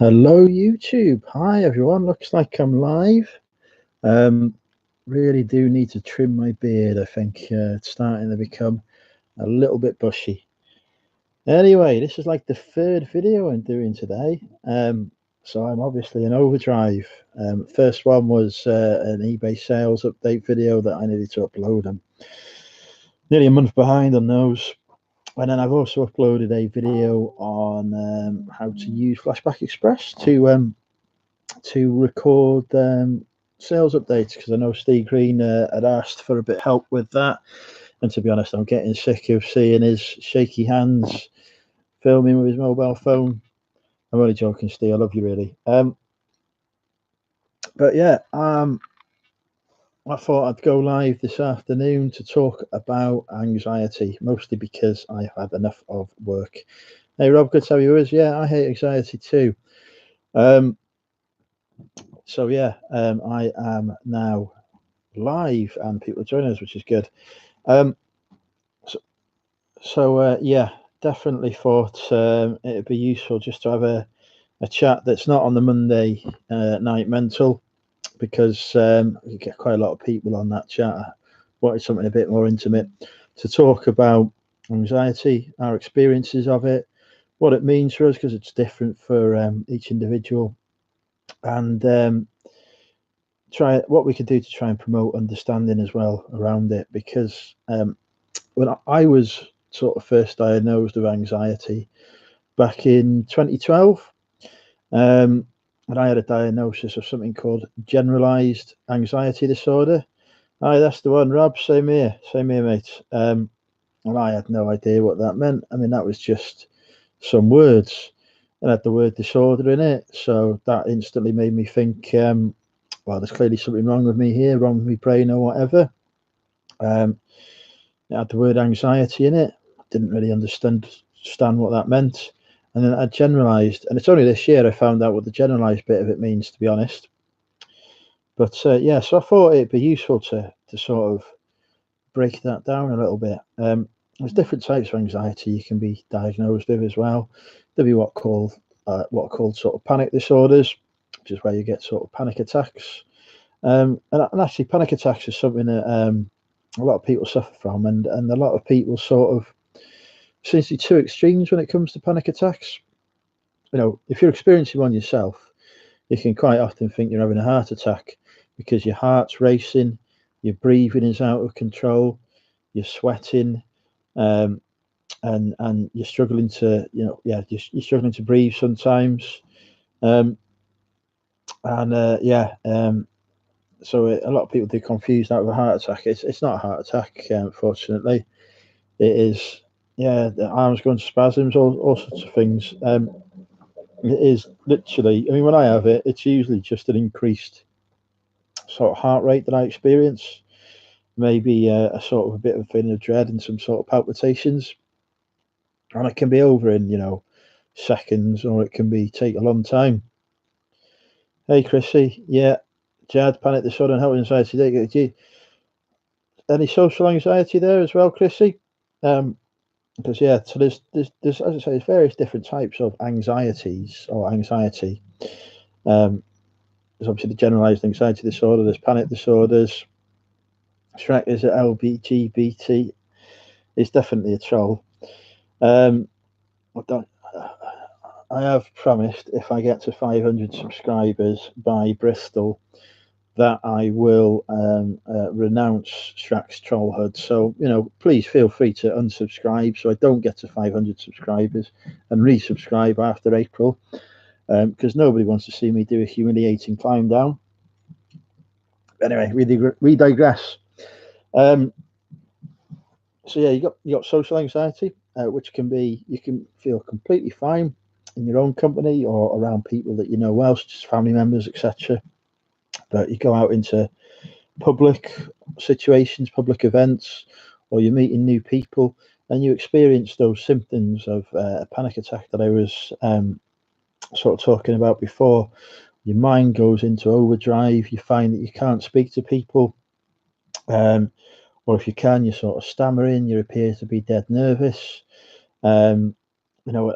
Hello, YouTube. Hi, everyone. Looks like I'm live. Um, really do need to trim my beard. I think it's starting to become a little bit bushy. Anyway, this is like the third video I'm doing today. So I'm obviously in overdrive. First one was an eBay sales update video that I needed to upload. I'm nearly a month behind on those. And then I've also uploaded a video on how to use Flashback Express to record sales updates, because I know Steve Green had asked for a bit of help with that. And to be honest, I'm getting sick of seeing his shaky hands filming with his mobile phone. I'm only joking, Steve. I love you, really. But yeah, I thought I'd go live this afternoon to talk about anxiety, mostly because I've had enough of work. Hey, Rob, good to have you with us. Yeah, I hate anxiety too. So yeah, I am now live and people are joining us, which is good. Um, so yeah, definitely thought it'd be useful just to have a chat that's not on the Monday night mental, because you get quite a lot of people on that chat. Wanted something a bit more intimate to talk about anxiety, our experiences of it, what it means for us, because it's different for each individual, and try what we could do to try and promote understanding as well around it. Because when I was sort of first diagnosed with anxiety back in 2012, and I had a diagnosis of something called generalized anxiety disorder. Aye, that's the one, Rob. Same here, mate. And I had no idea what that meant. I mean, that was just some words, and had the word disorder in it, so that instantly made me think, well, there's clearly something wrong with me here, wrong with my brain or whatever. It had the word anxiety in it. Didn't really understand what that meant. And then I generalized, and it's only this year I found out what the generalized bit of it means, to be honest. But yeah, so I thought it'd be useful to sort of break that down a little bit. There's different types of anxiety you can be diagnosed with as well. There'll be what are called sort of panic disorders, which is where you get sort of panic attacks. And actually, panic attacks is something that a lot of people suffer from, and a lot of people sort of seems to be two extremes when it comes to panic attacks. You know, if you're experiencing one yourself, you can quite often think you're having a heart attack because your heart's racing, your breathing is out of control, you're sweating, um, and you're struggling to, you're struggling to breathe sometimes. Um, and yeah, so a lot of people do confuse that with a heart attack. It's not a heart attack, unfortunately. It is, yeah, the arms going to spasms, all sorts of things. It is literally, I mean, when I have it, it's usually just an increased sort of heart rate that I experience, maybe a sort of a bit of a feeling of dread and some sort of palpitations. And it can be over in, seconds, or it can be take a long time. Hey, Chrissy. Yeah, Jad, panic disorder and health anxiety. Any social anxiety there as well, Chrissy? Because yeah, so there's as I say, there's various different types of anxieties or anxiety. There's obviously the generalized anxiety disorder. There's panic disorders. Shrek is at LGBT. It's definitely a troll. Um, I don't. I have promised if I get to 500 subscribers by Bristol that I will renounce Shrak's trollhood. So, please feel free to unsubscribe so I don't get to 500 subscribers and resubscribe after April, because nobody wants to see me do a humiliating climb down. Anyway, we digress. So yeah, you got social anxiety, which can be, you can feel completely fine in your own company or around people that you know well, such as family members, etc. But you go out into public situations, public events, or you're meeting new people, and you experience those symptoms of a panic attack that I was sort of talking about before. Your mind goes into overdrive. You find that you can't speak to people, or if you can, you're sort of stammering. You appear to be dead nervous. Um, you know,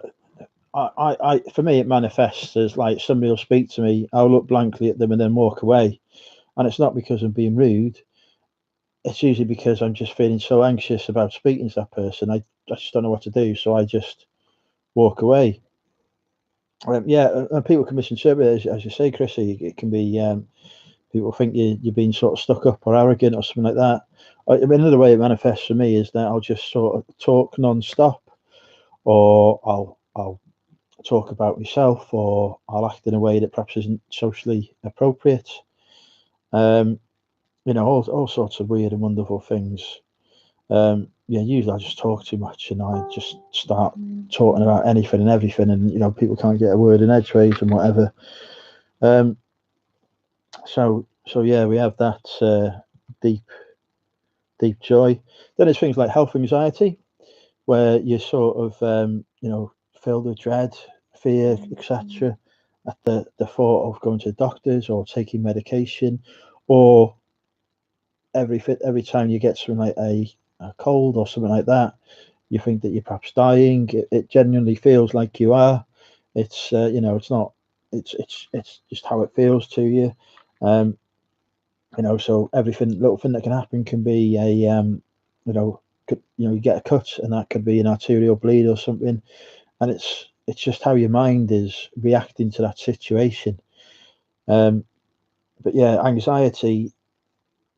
for me, it manifests as like somebody will speak to me, I'll look blankly at them and then walk away, and it's not because I'm being rude. It's usually because I'm just feeling so anxious about speaking to that person. I just don't know what to do, so I just walk away. Yeah, and people can misinterpret it, as you say, Chrissy. It can be people think you're being sort of stuck up or arrogant or something like that. I mean, another way it manifests for me is that I'll just sort of talk non-stop, or I'll talk about myself, or I'll act in a way that perhaps isn't socially appropriate. Um, all sorts of weird and wonderful things. Yeah, usually I just talk too much and I just start talking about anything and everything, and people can't get a word in edgeways and whatever. So yeah, we have that deep joy. Then there's things like health anxiety, where you're sort of filled with dread, fear, etc. at the thought of going to the doctors or taking medication, or every time you get something like a cold or something like that, you think that you're perhaps dying. It genuinely feels like you are. It's it's not. It's just how it feels to you. Um, so everything, little thing that can happen can be a you get a cut, and that could be an arterial bleed or something, and it's just how your mind is reacting to that situation. But yeah, anxiety.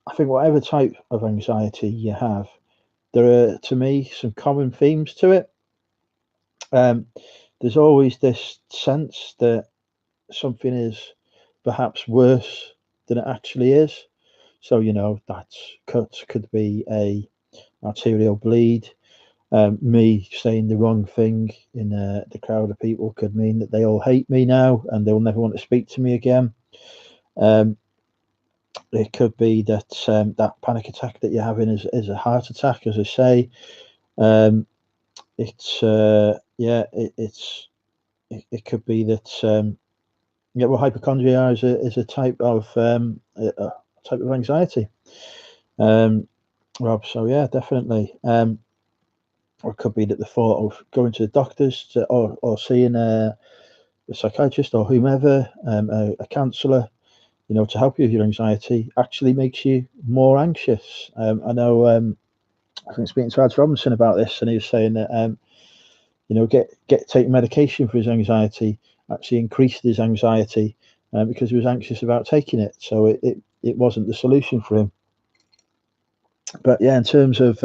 I think whatever type of anxiety you have, there are, to me, some common themes to it. Um, there's always this sense that something is perhaps worse than it actually is. So that cut could be a arterial bleed. Me saying the wrong thing in the crowd of people could mean that they all hate me now and they'll never want to speak to me again. It could be that that panic attack that you're having is a heart attack, as I say. It's yeah, it could be that yeah, well, hypochondria is a type of anxiety. Rob, so yeah, definitely. Or it could be that the thought of going to the doctors or seeing a psychiatrist or whomever, a counsellor, to help you with your anxiety, actually makes you more anxious. I know. I think speaking to Raj Robinson about this, and he was saying that get taking medication for his anxiety actually increased his anxiety because he was anxious about taking it. So it wasn't the solution for him. But yeah, in terms of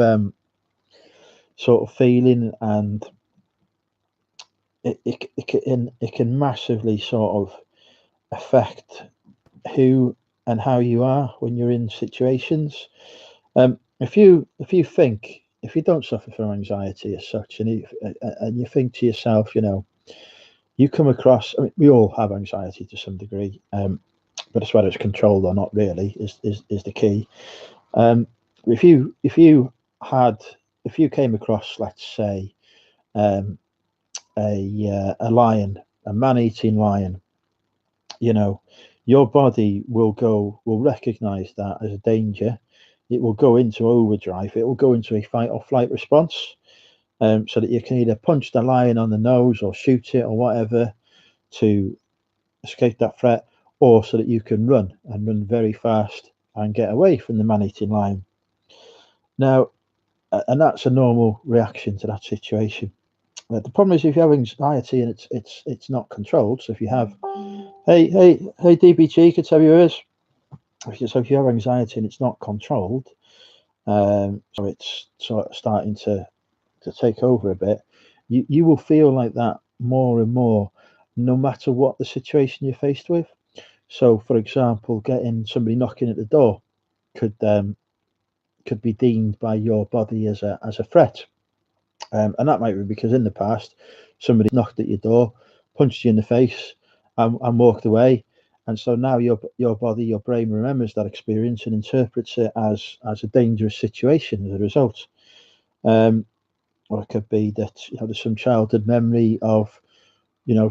sort of feeling, and it can massively sort of affect who and how you are when you're in situations. If you think, if you don't suffer from anxiety as such, and you think to yourself, you come across. I mean, we all have anxiety to some degree, but it's whether it's controlled or not really is the key. If you came across, let's say, um, a lion, a man-eating lion, your body will recognize that as a danger. It will go into overdrive. It will go into a fight or flight response, so that you can either punch the lion on the nose or shoot it or whatever to escape that threat, or so that you can run very fast and get away from the man-eating lion. Now, and that's a normal reaction to that situation. The problem is if you have anxiety and it's not controlled. So if you have, hey, DBG, could tell you yours. So if you have anxiety and it's not controlled, so it's sort of starting to take over a bit, you will feel like that more and more, no matter what the situation you're faced with. So, for example, getting somebody knocking at the door could be deemed by your body as a threat, and that might be because in the past somebody knocked at your door, punched you in the face, and walked away, and so now your body, your brain remembers that experience and interprets it as a dangerous situation as a result. Or it could be that there's some childhood memory of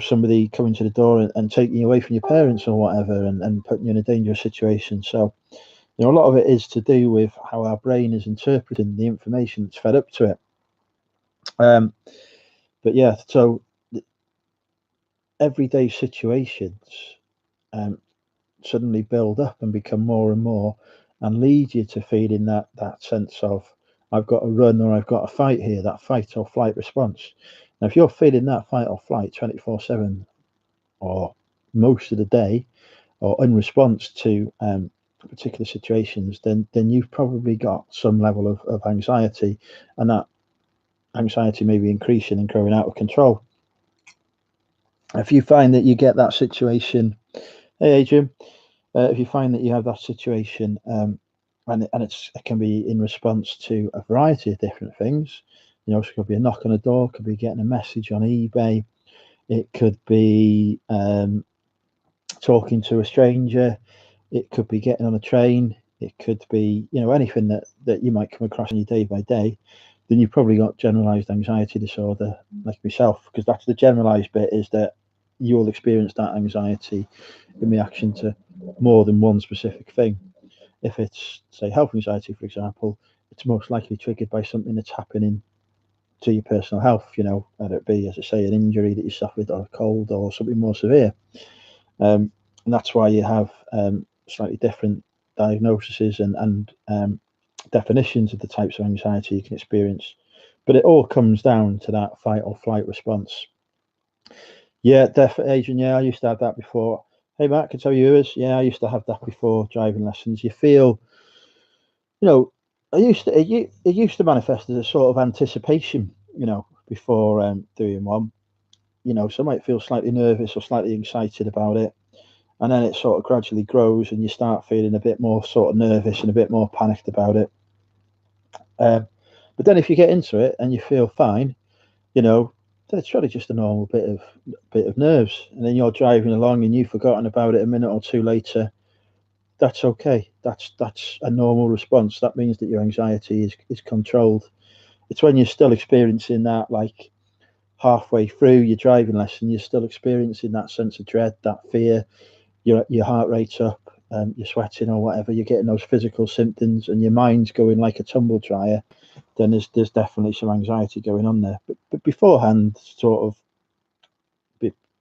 somebody coming to the door and taking you away from your parents or whatever, and putting you in a dangerous situation. So a lot of it is to do with how our brain is interpreting the information that's fed up to it. But yeah, so everyday situations suddenly build up and become more and more, and lead you to feeling that sense of, I've got to run or I've got to fight here, that fight or flight response. Now, if you're feeling that fight or flight 24/7 or most of the day, or in response to particular situations, then you've probably got some level of anxiety, and that anxiety may be increasing and growing out of control. If you find that you get that situation, hey Adrian, if you find that you have that situation, and it can be in response to a variety of different things, so it could be a knock on a door, could be getting a message on eBay, it could be talking to a stranger, it could be getting on a train, it could be anything that you might come across in your day by day. Then you've probably got generalized anxiety disorder, like myself, because that's the generalized bit, is that you'll experience that anxiety in reaction to more than one specific thing. If it's, say, health anxiety, for example, it's most likely triggered by something that's happening to your personal health, whether it be, as I say, an injury that you suffered, or a cold, or something more severe. And that's why you have slightly different diagnoses and definitions of the types of anxiety you can experience. But it all comes down to that fight or flight response. Yeah, definitely, Adrian. Yeah, I used to have that before. Hey, Matt, can tell you is. Yeah, I used to have that before driving lessons. You feel, you know, it used to manifest as a sort of anticipation, before doing one. So I might feel slightly nervous or slightly excited about it, and then it sort of gradually grows, and you start feeling a bit more sort of nervous and a bit more panicked about it. Um, but then if you get into it and you feel fine, then it's really just a normal bit of nerves, and then you're driving along and you've forgotten about it a minute or two later. That's okay. That's a normal response. That means that your anxiety is controlled. It's when you're still experiencing that, like halfway through your driving lesson, you're still experiencing that sense of dread, that fear. Your heart rate's up, you're sweating or whatever. You're getting those physical symptoms, and your mind's going like a tumble dryer. Then there's definitely some anxiety going on there. But beforehand, sort of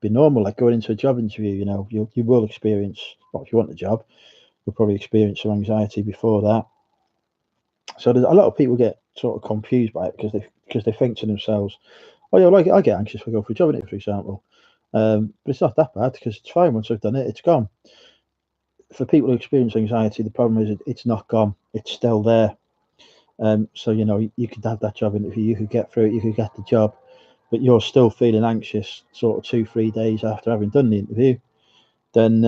be normal, like going into a job interview. You will experience, well, if you want a job, you'll probably experience some anxiety before that. So there's a lot of people get sort of confused by it because they think to themselves, oh yeah, well, I get anxious if I go for a job interview, for example. But it's not that bad, because it's fine once I've done it, it's gone. For people who experience anxiety, the problem is it's not gone, it's still there. So you could have that job interview, you could get through it, you could get the job, but you're still feeling anxious sort of 2-3 days after having done the interview. Then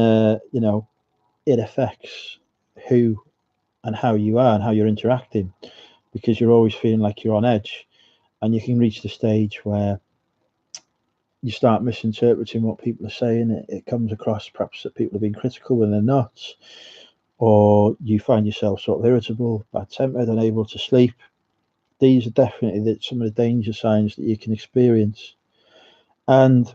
it affects who and how you are and how you're interacting, because you're always feeling like you're on edge, and you can reach the stage where you start misinterpreting what people are saying. It comes across perhaps that people are being critical when they're not, or you find yourself sort of irritable, bad tempered, unable to sleep. These are definitely some of the danger signs that you can experience. And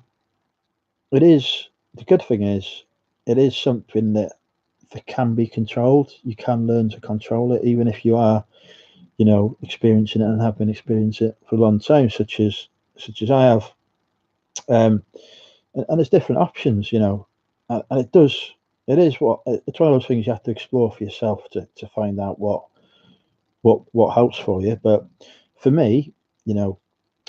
the good thing is, it is something that can be controlled. You can learn to control it, even if you are, experiencing it and have been experiencing it for a long time, such as I have. And there's different options, and it's one of those things you have to explore for yourself to find out what helps for you. But for me,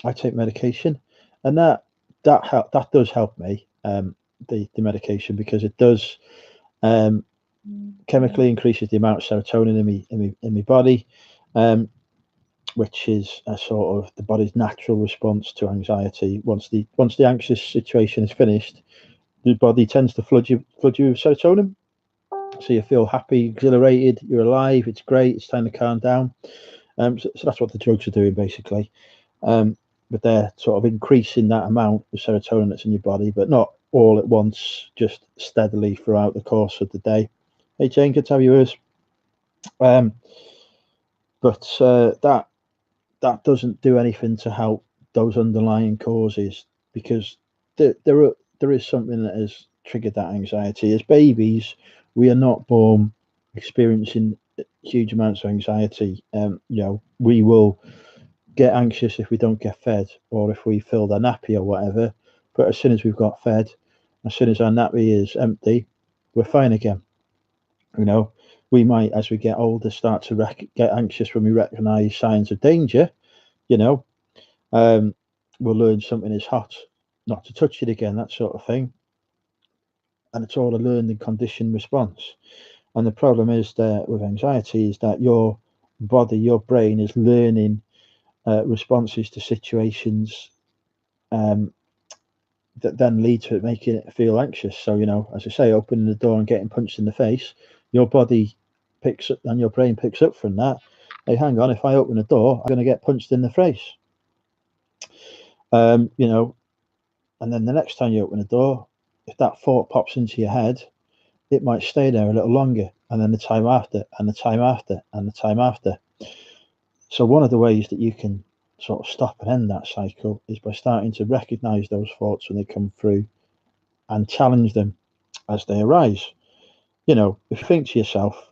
I take medication, and that does help me. The medication, because it does um, chemically increases the amount of serotonin in my body, which is a sort of the body's natural response to anxiety. Once the anxious situation is finished, the body tends to flood you with serotonin, so you feel happy, exhilarated, you're alive, it's great, it's time to calm down. So that's what the drugs are doing, basically. But they're sort of increasing that amount of serotonin that's in your body, but not all at once, just steadily throughout the course of the day. Hey Jane, good to have you with us. Um, but that doesn't do anything to help those underlying causes, because there is something that has triggered that anxiety. As babies, we are not born experiencing huge amounts of anxiety. We will get anxious if we don't get fed, or if we fill the nappy or whatever. But as soon as we've got fed, as soon as our nappy is empty, we're fine again. You know, we might, as we get older, start to get anxious when we recognise signs of danger. You know, um, we'll learn something is hot, not to touch it again, that sort of thing. And it's all a learned and conditioned response. And the problem is that with anxiety is that your body, your brain is learning responses to situations um, that then lead to it making it feel anxious. So, you know, as I say, opening the door and getting punched in the face, your body picks up and your brain picks up from that. Hey, hang on, if I open the door, I'm going to get punched in the face. You know, and then the next time you open the door, if that thought pops into your head, it might stay there a little longer, and then the time after, and the time after, and the time after. So one of the ways that you can sort of stop and end that cycle is by starting to recognize those thoughts when they come through and challenge them as they arise. You know, if you think to yourself,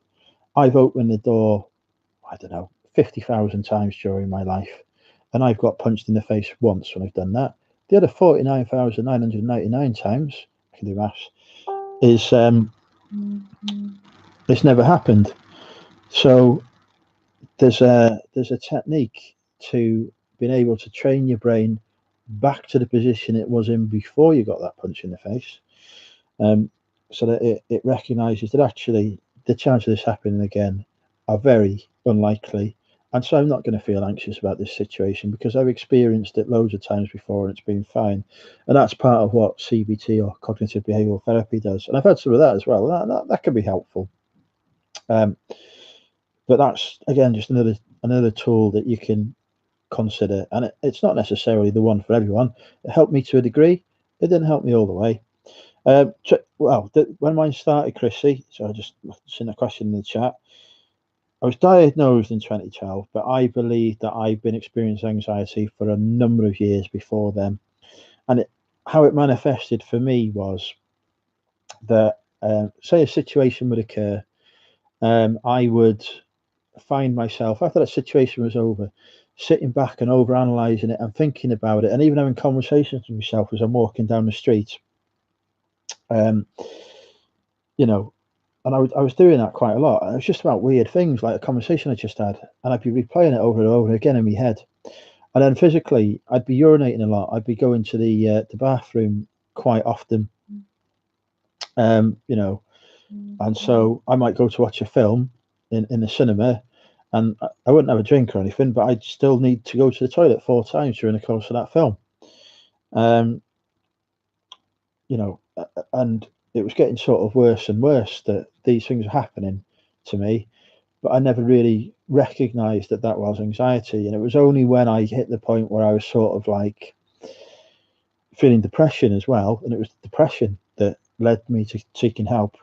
I've opened the door, I don't know, 50,000 times during my life, and I've got punched in the face once when I've done that. The other 49,999 times, I can do maths, is it's never happened. So there's a technique to being able to train your brain back to the position it was in before you got that punch in the face, um, so that it recognizes that actually the chances of this happening again are very unlikely. And so I'm not going to feel anxious about this situation because I've experienced it loads of times before and it's been fine. And that's part of what CBT or cognitive behavioral therapy does. And I've had some of that as well. That can be helpful. Um, but that's again just another tool that you can consider, and it's not necessarily the one for everyone. It helped me to a degree. It didn't help me all the way. When mine started, Chrissy, so I just seen a question in the chat. I was diagnosed in 2012, but I believe that I've been experiencing anxiety for a number of years before then. And how it manifested for me was that, say, a situation would occur, I would find myself after that situation was over, sitting back and over analysing it and thinking about it, and even having conversations with myself as I'm walking down the street. You know, and I was doing that quite a lot. And it was just about weird things like a conversation I just had, and I'd be replaying it over and over again in my head. And then physically, I'd be urinating a lot. I'd be going to the bathroom quite often. You know, and so I might go to watch a film in the cinema, and I wouldn't have a drink or anything, but I'd still need to go to the toilet 4 times during the course of that film. You know, and it was getting sort of worse and worse that these things were happening to me, but I never really recognized that that was anxiety. And it was only when I hit the point where I was sort of like feeling depression as well, and it was depression that led me to seeking help.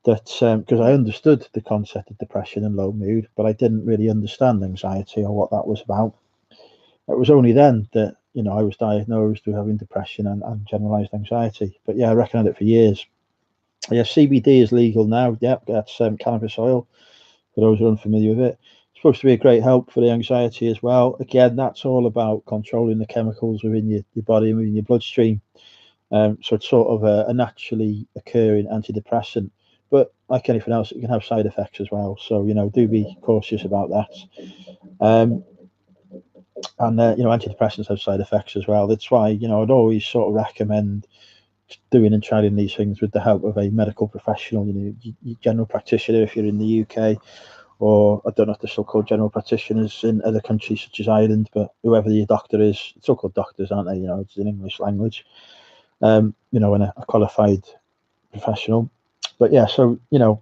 That because I understood the concept of depression and low mood, but I didn't really understand anxiety or what that was about. It was only then that, you know, I was diagnosed with having depression and generalized anxiety. But yeah, I reckoned it for years. Yeah, CBD is legal now. Yep, that's cannabis oil. For those who are unfamiliar with it, it's supposed to be a great help for the anxiety as well. Again, that's all about controlling the chemicals within your body and within your bloodstream. So it's sort of a naturally occurring antidepressant. But like anything else, it can have side effects as well. So, you know, do be cautious about that. And you know, antidepressants have side effects as well. That's why, you know, I'd always sort of recommend doing and trying these things with the help of a medical professional. You know, your general practitioner if you're in the UK, or I don't know if they're still called general practitioners in other countries such as Ireland, but whoever your doctor is, it's all called doctors, aren't they? You know, it's an English language. You know, and a qualified professional. But yeah, so you know,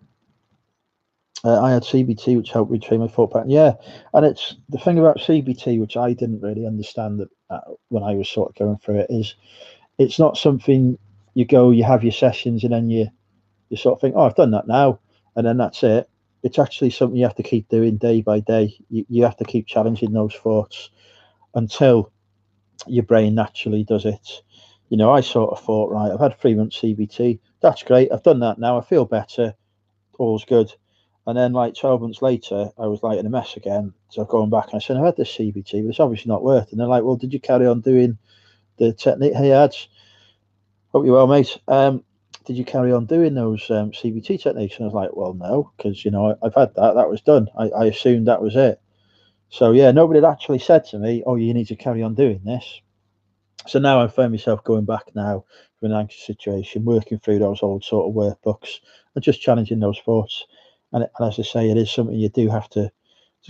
I had CBT, which helped retrain my thought pattern. Yeah, and it's the thing about CBT, which I didn't really understand that when I was sort of going through it, is it's not something you go, you have your sessions, and then you sort of think, oh, I've done that now, and then that's it. It's actually something you have to keep doing day by day. You have to keep challenging those thoughts until your brain naturally does it. You know, I sort of thought, right, I've had 3 months CBT. That's great. I've done that now. I feel better. All's good. And then like 12 months later, I was like in a mess again. So going back and I said, I had this CBT, but it's obviously not worth it. And they're like, well, did you carry on doing the technique he had? Hope you're well, mate. Did you carry on doing those CBT techniques? And I was like, well, no, because I've had that. That was done. I assumed that was it. So yeah, nobody had actually said to me, "Oh, you need to carry on doing this." So now I find myself going back now from an anxious situation, working through those old sort of workbooks and just challenging those thoughts. And as I say, it is something you do have to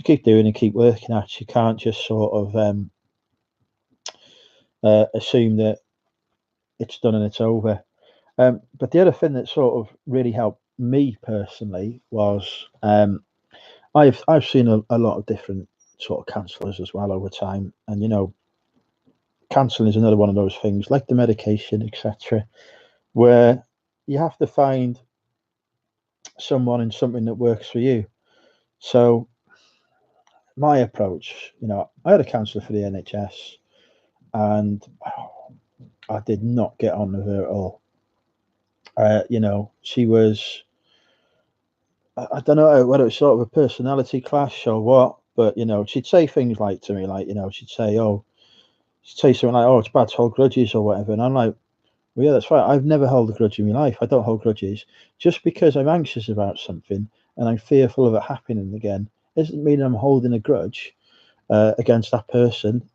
keep doing and keep working at. You can't just sort of assume that it's done and it's over. But the other thing that sort of really helped me personally was I've seen a lot of different sort of counsellors as well over time, and counselling is another one of those things like the medication, etc., where you have to find someone and something that works for you. So my approach, I had a counsellor for the NHS, and I did not get on with her at all. She was, I don't know whether it's sort of a personality clash or what, but she'd say things like to me, like, she'd say something like, "Oh, it's bad to hold grudges" or whatever, and I'm like, "Well, yeah, that's right. I've never held a grudge in my life. I don't hold grudges. Just because I'm anxious about something and I'm fearful of it happening again, doesn't mean I'm holding a grudge against that person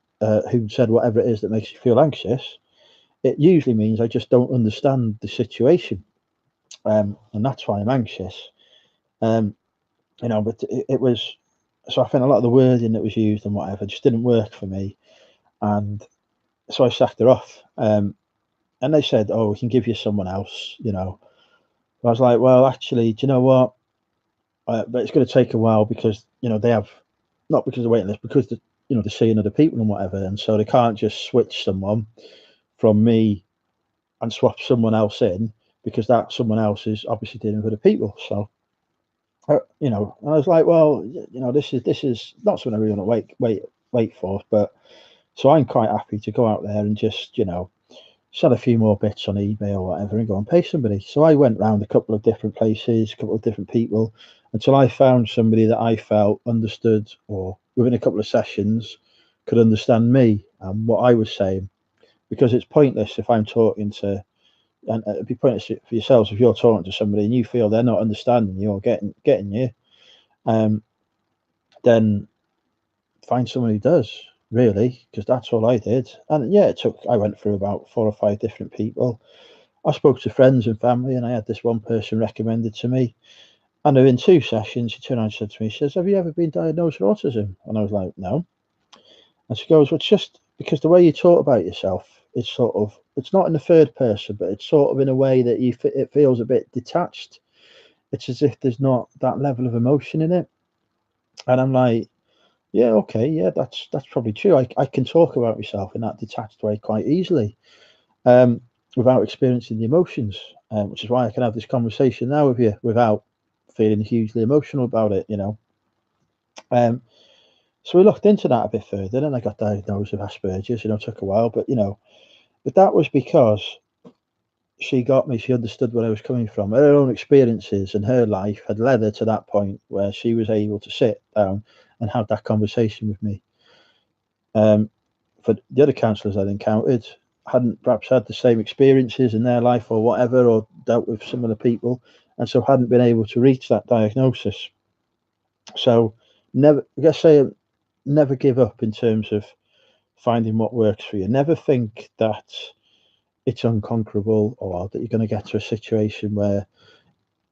who said whatever it is that makes you feel anxious. It usually means I just don't understand the situation, and that's why I'm anxious." Um, but it was, so I think a lot of the wording that was used and whatever just didn't work for me, and so I sacked her off. And they said, "Oh, we can give you someone else." I was like, "Well, actually, do you know what? But it's going to take a while because they have, not because of the waiting list, because they're seeing other people and whatever, and so they can't just switch someone from me and swap someone else in because that someone else is obviously dealing with other people." So and I was like, "Well, this is not something I really want to wait for." But so I'm quite happy to go out there and just sell a few more bits on eBay or whatever and go and pay somebody. So I went round a couple of different places, a couple of different people, until I found somebody that I felt understood, or within a couple of sessions could understand me and what I was saying. Because it's pointless if I'm talking to, and it'd be pointless for yourselves if you're talking to somebody and you feel they're not understanding you or getting you, um, then find someone who does, really, because that's all I did. And yeah, I went through about 4 or 5 different people. I spoke to friends and family, and I had this one person recommended to me. And within 2 sessions, she turned around and said to me, she says, "Have you ever been diagnosed with autism?" And I was like, "No." And she goes, "Well, it's just because the way you talk about yourself, it's not in the third person, but it's sort of in a way that it feels a bit detached. It's as if there's not that level of emotion in it." And I'm like, "Yeah, okay, yeah, that's probably true. I can talk about myself in that detached way quite easily, um, without experiencing the emotions, which is why I can have this conversation now with you without feeling hugely emotional about it. Um, so we looked into that a bit further, and I got diagnosed with Asperger's. Took a while, but that was because she got me. She understood where I was coming from. Her own experiences and her life had led her to that point where she was able to sit down and have that conversation with me. For the other counsellors I'd encountered hadn't perhaps had the same experiences in their life or whatever, or dealt with similar people, and so hadn't been able to reach that diagnosis. So I guess say never give up in terms of finding what works for you. Never think that it's unconquerable or that you're going to get to a situation where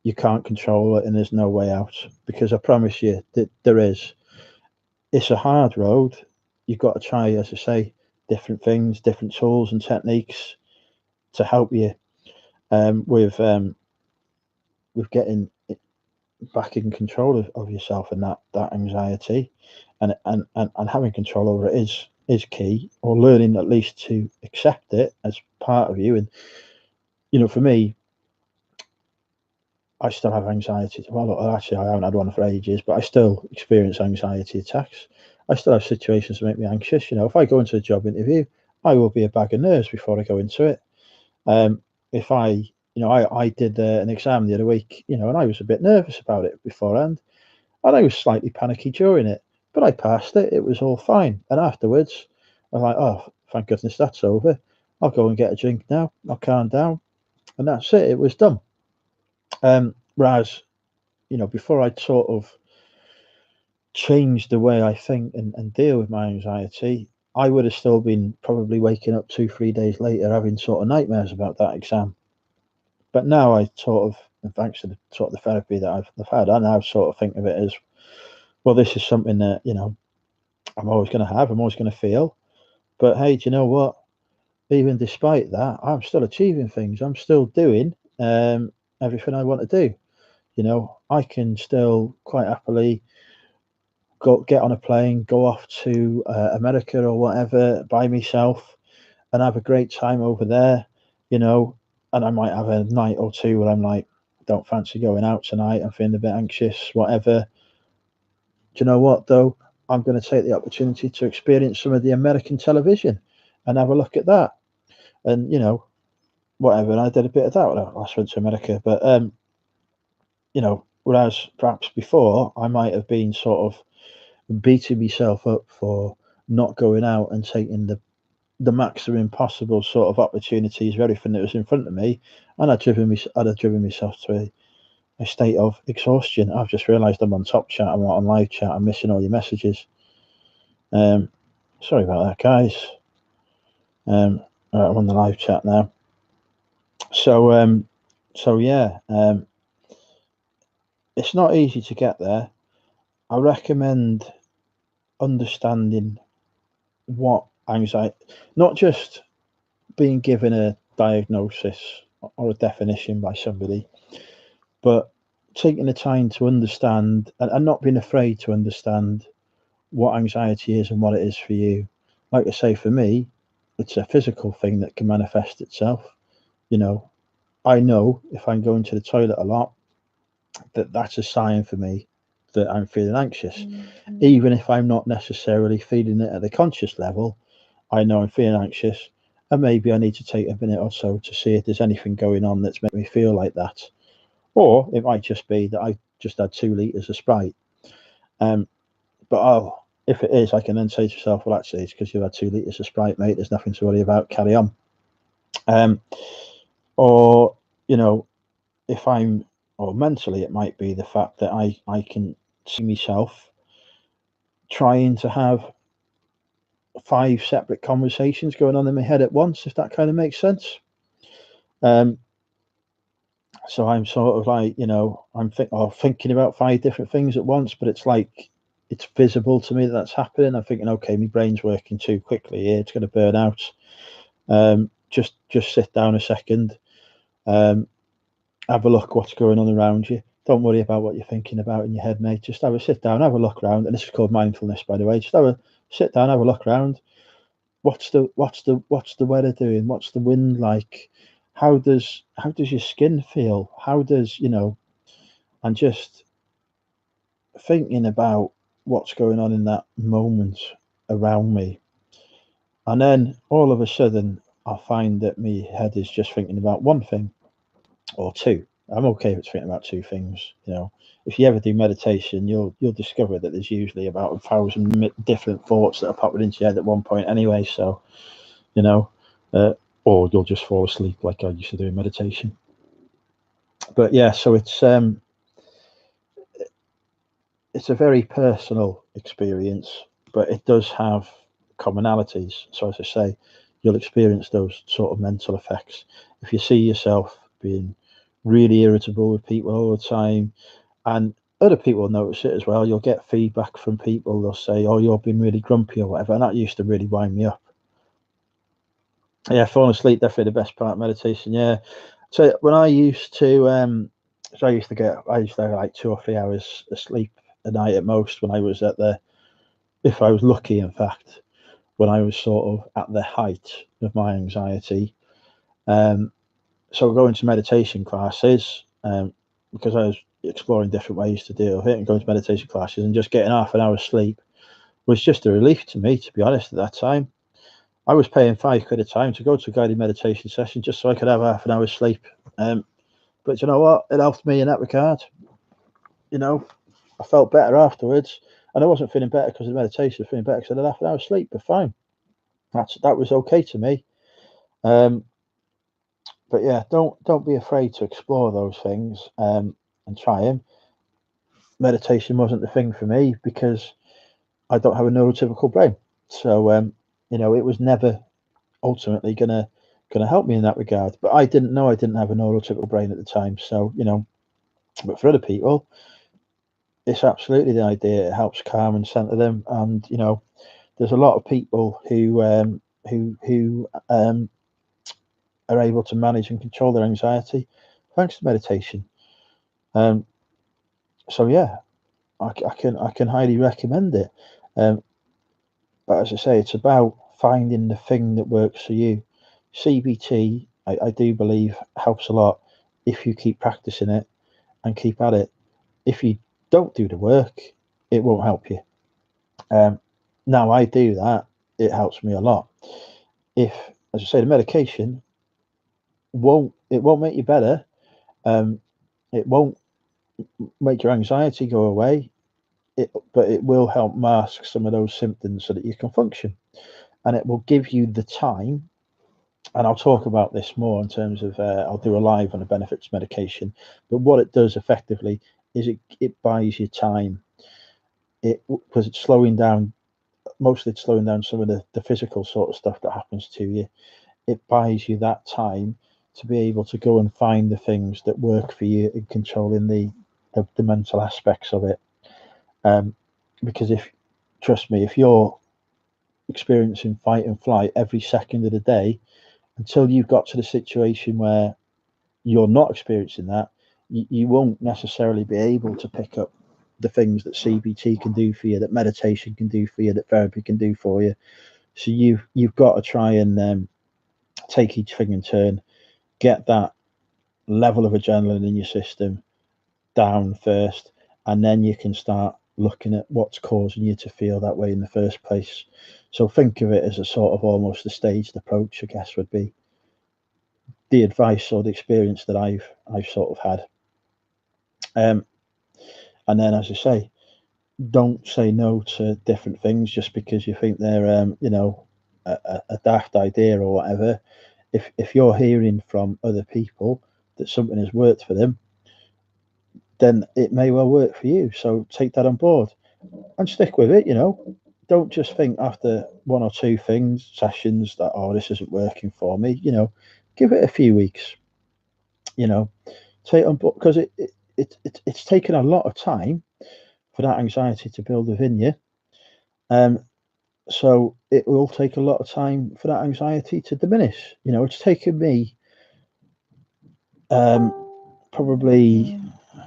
you can't control it and there's no way out, because I promise you that there is. It's a hard road. You've got to try, as I say, different things, different tools and techniques to help you with getting back in control of yourself and that anxiety, and having control over it is key, or learning at least to accept it as part of you. And for me, I still have anxiety. Well, actually, I haven't had one for ages, but I still experience anxiety attacks. I still have situations that make me anxious. If I go into a job interview, I will be a bag of nerves before I go into it. If I did an exam the other week, and I was a bit nervous about it beforehand, and I was slightly panicky during it, but I passed it. It was all fine. And afterwards, I was like, "Oh, thank goodness that's over." I'll go and get a drink now. I'll calm down, and that's it. It was done. Whereas, before I'd sort of changed the way I think and deal with my anxiety, I would have still been probably waking up 2, 3 days later having sort of nightmares about that exam. But now I sort of, and thanks to the sort of the therapy that I've had, I now sort of think of it as, well, this is something that, I'm always going to have, I'm always going to feel. But hey, do you know what? Even despite that, I'm still achieving things. I'm still doing everything I want to do. I can still quite happily go get on a plane, go off to America or whatever by myself, and have a great time over there. You know, and I might have a night or two where I'm like, don't fancy going out tonight. I'm feeling a bit anxious, whatever. Do you know what though? I'm going to take the opportunity to experience some of the American television and have a look at that. And whatever. And I did a bit of that when I last went to America. But whereas perhaps before I might have been sort of beating myself up for not going out and taking the maximum possible sort of opportunities of everything that was in front of me, and I'd have driven myself to a state of exhaustion. I've just realised I'm on top chat, I'm not on live chat, I'm missing all your messages. Um, Sorry about that, guys. Right, I'm on the live chat now. So yeah, it's not easy to get there. I recommend understanding what anxiety, not just being given a diagnosis or a definition by somebody, but taking the time to understand and not being afraid to understand what anxiety is and what it is for you. Like I say, for me, it's a physical thing that can manifest itself. You know, I know if I'm going to the toilet a lot, that's a sign for me that I'm feeling anxious. Even if I'm not necessarily feeling it at the conscious level, I know I'm feeling anxious, and maybe I need to take a minute or so to see if there's anything going on that's making me feel like that. Or it might just be that I just had 2 litres of Sprite. But if it is, I can then say to myself, well, actually, it's because you've had 2 litres of Sprite, mate. There's nothing to worry about. Carry on. Um, or, you know, if I'm, or mentally, it might be the fact that I can see myself trying to have 5 separate conversations going on in my head at once, if that kind of makes sense. Um, so I'm sort of like, thinking about 5 different things at once, but it's like it's visible to me that that's happening. I'm thinking, okay, my brain's working too quickly here; it's going to burn out. Just sit down a second, um, have a look what's going on around you. Don't worry about what you're thinking about in your head, mate. Just have a sit down, have a look around, and this is called mindfulness, by the way. Just have a sit down, have a look around. What's the weather doing? What's the wind like? How does your skin feel? How does and just thinking about what's going on in that moment around me. And then all of a sudden I find that my head is just thinking about one thing or two. I'm okay if it's thinking about 2 things. If you ever do meditation, you'll discover that there's usually about 1,000 different thoughts that are popping into your head at one point anyway. So, you know, uh, or you'll just fall asleep like I used to do in meditation. But yeah, so it's a very personal experience, but it does have commonalities. So, as I say, you'll experience those sort of mental effects. If you see yourself being really irritable with people all the time, and other people notice it as well, you'll get feedback from people. They'll say, "Oh, you've been really grumpy" or whatever, and that used to really wind me up. Yeah, falling asleep definitely the best part of meditation. Yeah, so when I used to have like 2 or 3 hours of sleep a night at most when I was if I was lucky, in fact, when I was sort of at the height of my anxiety. Um, so going to meditation classes, because I was exploring different ways to deal with it, and going to meditation classes and just getting half an hour's sleep was just a relief to me, to be honest, at that time. I was paying £5 a time to go to a guided meditation session just so I could have half an hour's sleep. But you know what? It helped me in that regard. You know, I felt better afterwards, and I wasn't feeling better because of the meditation. I was feeling better because I had half an hour's sleep. But fine, that was okay to me. But yeah, don't be afraid to explore those things, and try them. Meditation wasn't the thing for me because I don't have a neurotypical brain, so it was never ultimately gonna help me in that regard. But I didn't know I didn't have a neurotypical brain at the time, so But for other people, it's absolutely the idea. It helps calm and center them, and there's a lot of people who are able to manage and control their anxiety thanks to meditation. Um, so yeah, I can highly recommend it. Um, but as I say, it's about finding the thing that works for you. CBT, I do believe, helps a lot if you keep practicing it and keep at it. If you don't do the work, it won't help you. Now I do that, it helps me a lot. If, as I say, the medication won't make you better. Um, it won't make your anxiety go away. But it will help mask some of those symptoms so that you can function, and it will give you the time. And I'll talk about this more in terms of I'll do a live on the benefits of medication. But what it does effectively is it buys you time. Because it's slowing down, mostly it's slowing down some of the physical sort of stuff that happens to you. It buys you that time to be able to go and find the things that work for you in controlling the mental aspects of it. Because trust me, if you're experiencing fight and flight every second of the day, until you've got to the situation where you're not experiencing that, you won't necessarily be able to pick up the things that CBT can do for you, that meditation can do for you, that therapy can do for you. So you've got to try and take each thing in turn, get that level of adrenaline in your system down first, and then you can start looking at what's causing you to feel that way in the first place. So think of it as a sort of almost a staged approach, I guess, would be the advice or the experience that I've sort of had. And then, as I say, don't say no to different things just because you think they're a daft idea or whatever. If you're hearing from other people that something has worked for them, then it may well work for you. So take that on board and stick with it. Don't just think after one or two sessions that, oh, this isn't working for me. Give it a few weeks. You know, take it on board because it's taken a lot of time for that anxiety to build within you. So it will take a lot of time for that anxiety to diminish. It's taken me probably,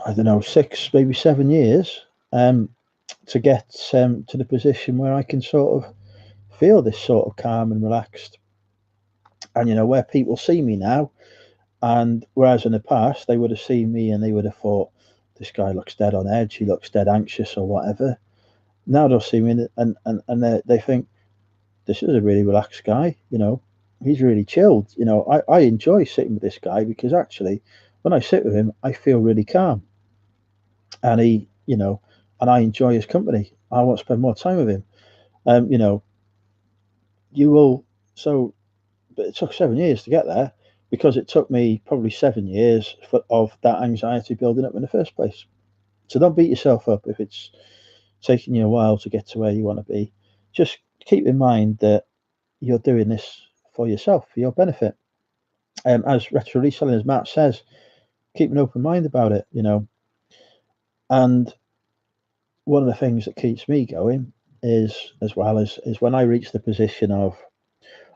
I don't know, 6, maybe 7 years to get to the position where I can sort of feel this sort of calm and relaxed. And where people see me now, and whereas in the past they would have seen me and they would have thought, this guy looks dead on edge, he looks dead anxious or whatever. Now they'll see me and they think, this is a really relaxed guy. He's really chilled. I enjoy sitting with this guy because actually, when I sit with him, I feel really calm, and and I enjoy his company. I want to spend more time with him. You will. So, but it took 7 years to get there because it took me probably 7 years of that anxiety building up in the first place. So don't beat yourself up if it's taking you a while to get to where you want to be. Just keep in mind that you're doing this for yourself, for your benefit. As retro reselling, as Matt says, keep an open mind about it, And one of the things that keeps me going is, as well as, is when I reach the position of,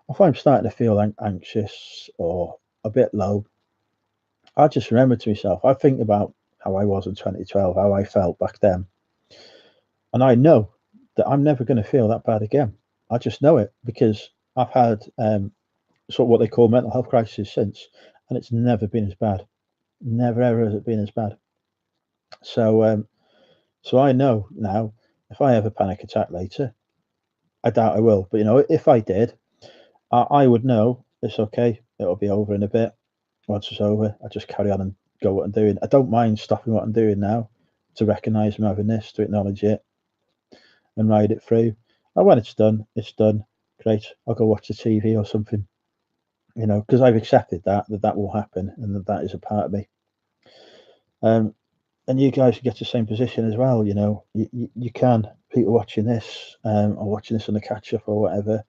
if I'm starting to feel anxious or a bit low, I just remember to myself, I think about how I was in 2012, how I felt back then. And I know that I'm never going to feel that bad again. I just know it because I've had sort of what they call mental health crisis since, and it's never been as bad. Never ever has it been as bad. So I know now if I have a panic attack later, I doubt I will, but if I did, I would know it's okay. It'll be over in a bit. Once it's over, I just carry on and go what I'm doing. I don't mind stopping what I'm doing now to recognise I'm having this, to acknowledge it, and ride it through. And when it's done, it's done. Great. I'll go watch the TV or something. you know, because I've accepted that will happen, and that is a part of me. Um, and you guys get to the same position as well. You know, you can, people watching this, or watching this on the catch up or whatever.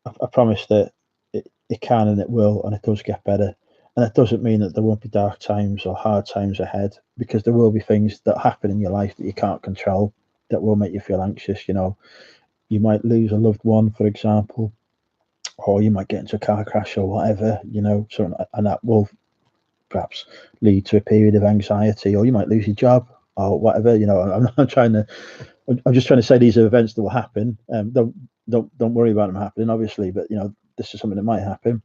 I promise that it can and it will and it does get better. And it doesn't mean that there won't be dark times or hard times ahead, because there will be things that happen in your life that you can't control that will make you feel anxious. You know, you might lose a loved one, for example, or you might get into a car crash or whatever, you know, so, and that will perhaps lead to a period of anxiety, or you might lose your job or whatever. You know, I'm not trying to, I'm just trying to say these are events that will happen. Don't worry about them happening, obviously, but you know, this is something that might happen.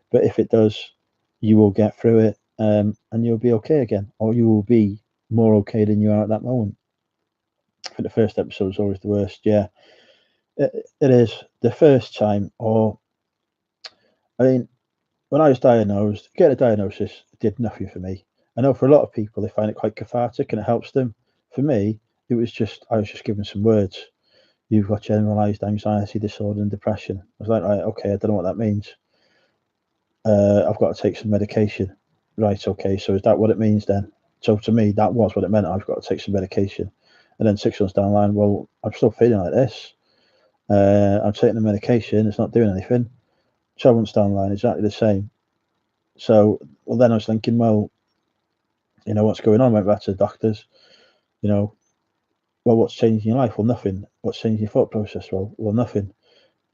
But if it does, you will get through it, and you'll be okay again, or you will be more okay than you are at that moment. I think the first episode is always the worst. Yeah, it is the first time. Or I mean, when I was diagnosed, getting a diagnosis did nothing for me. I know for a lot of people they find it quite cathartic and it helps them. For me, it was just I was just given some words. You've got generalized anxiety disorder and depression. I was like, right, okay, I don't know what that means. I've got to take some medication. Right, okay, so is that what it means then? So to me, that was what it meant. I've got to take some medication. And then 6 months down the line, well, I'm still feeling like this. I'm taking the medication, it's not doing anything. 12 months down the line, exactly the same. So, well, then I was thinking, well, you know, what's going on? I went back to the doctors, you know, well, what's changing your life? Well, nothing. What's changing your thought process? Well, nothing.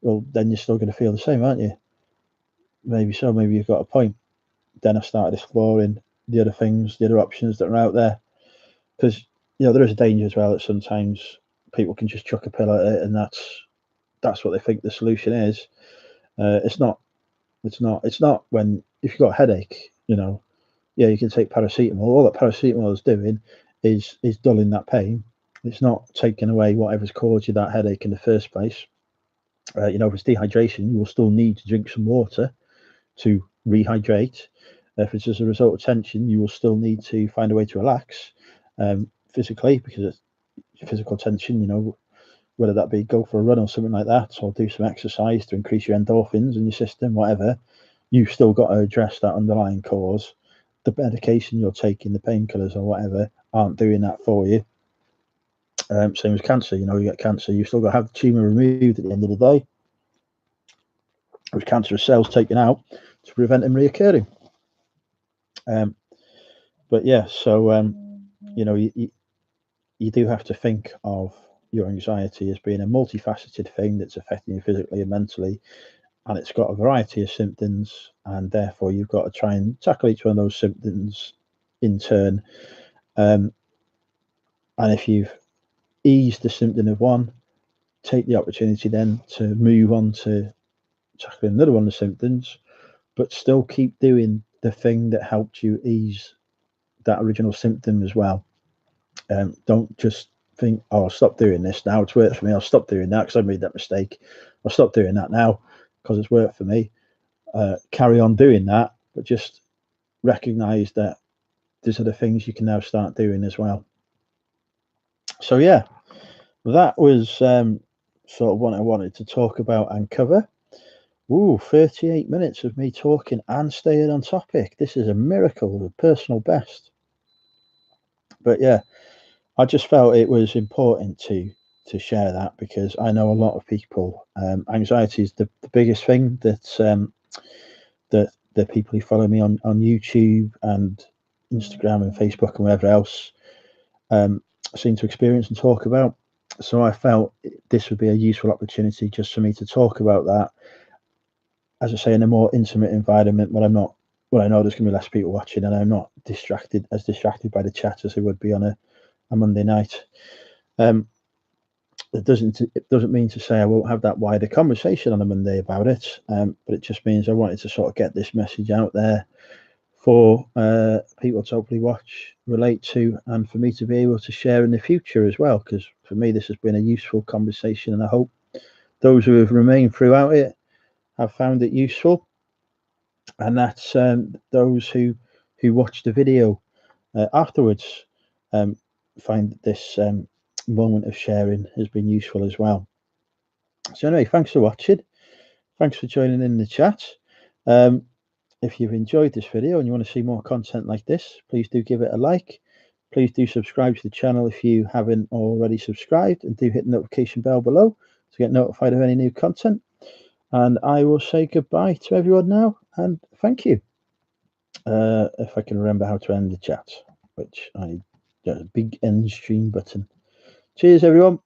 Well, then you're still going to feel the same, aren't you? Maybe so. Maybe you've got a point. Then I started exploring the other things, the other options that are out there. Because, you know, there is a danger as well that sometimes people can just chuck a pill at it, and that's what they think the solution is. It's not. It's not. It's not when if you've got a headache, you know, yeah, you can take paracetamol. All that paracetamol is doing is dulling that pain. It's not taking away whatever's caused you that headache in the first place. You know, if it's dehydration, you will still need to drink some water to rehydrate. If it's as a result of tension, you will still need to find a way to relax physically, because it's physical tension, you know, whether that be go for a run or something like that, or do some exercise to increase your endorphins in your system, whatever, you've still got to address that underlying cause. The medication you're taking, the painkillers or whatever, aren't doing that for you. Same as cancer, you know, you get cancer, you've still got to have the tumour removed at the end of the day, with cancerous cells taken out to prevent them reoccurring. Um, but yeah, so you know, you do have to think of your anxiety as being a multifaceted thing that's affecting you physically and mentally, and it's got a variety of symptoms, and therefore you've got to try and tackle each one of those symptoms in turn. Um, and if you've eased the symptom of one, take the opportunity then to move on to tackling another one of the symptoms, but still keep doing the thing that helped you ease that original symptom as well. Don't just think, oh, I'll stop doing this now. It's worked for me. I'll stop doing that because I made that mistake. I'll stop doing that now because it's worked for me. Carry on doing that, but just recognize that there's other things you can now start doing as well. So, yeah, that was sort of what I wanted to talk about and cover. Ooh, 38 minutes of me talking and staying on topic. This is a miracle, a personal best. But yeah, I just felt it was important to share that, because I know a lot of people. Anxiety is the biggest thing that the people who follow me on YouTube and Instagram and Facebook and wherever else seem to experience and talk about. So I felt this would be a useful opportunity just for me to talk about that, as I say, in a more intimate environment where I'm not. Well, I know there's going to be less people watching, and I'm not distracted by the chat as I would be on a Monday night. It doesn't mean to say I won't have that wider conversation on a Monday about it, but it just means I wanted to sort of get this message out there for people to hopefully watch, relate to, and for me to be able to share in the future as well. Because for me, this has been a useful conversation, and I hope those who have remained throughout it have found it useful, and that those who watch the video afterwards find this moment of sharing has been useful as well. So anyway, thanks for watching. Thanks for joining in the chat. If you've enjoyed this video and you want to see more content like this, please do give it a like. Please do subscribe to the channel if you haven't already subscribed, and do hit the notification bell below to get notified of any new content. And I will say goodbye to everyone now, and thank you. If I can remember how to end the chat, which I got a big end stream button. Cheers, everyone.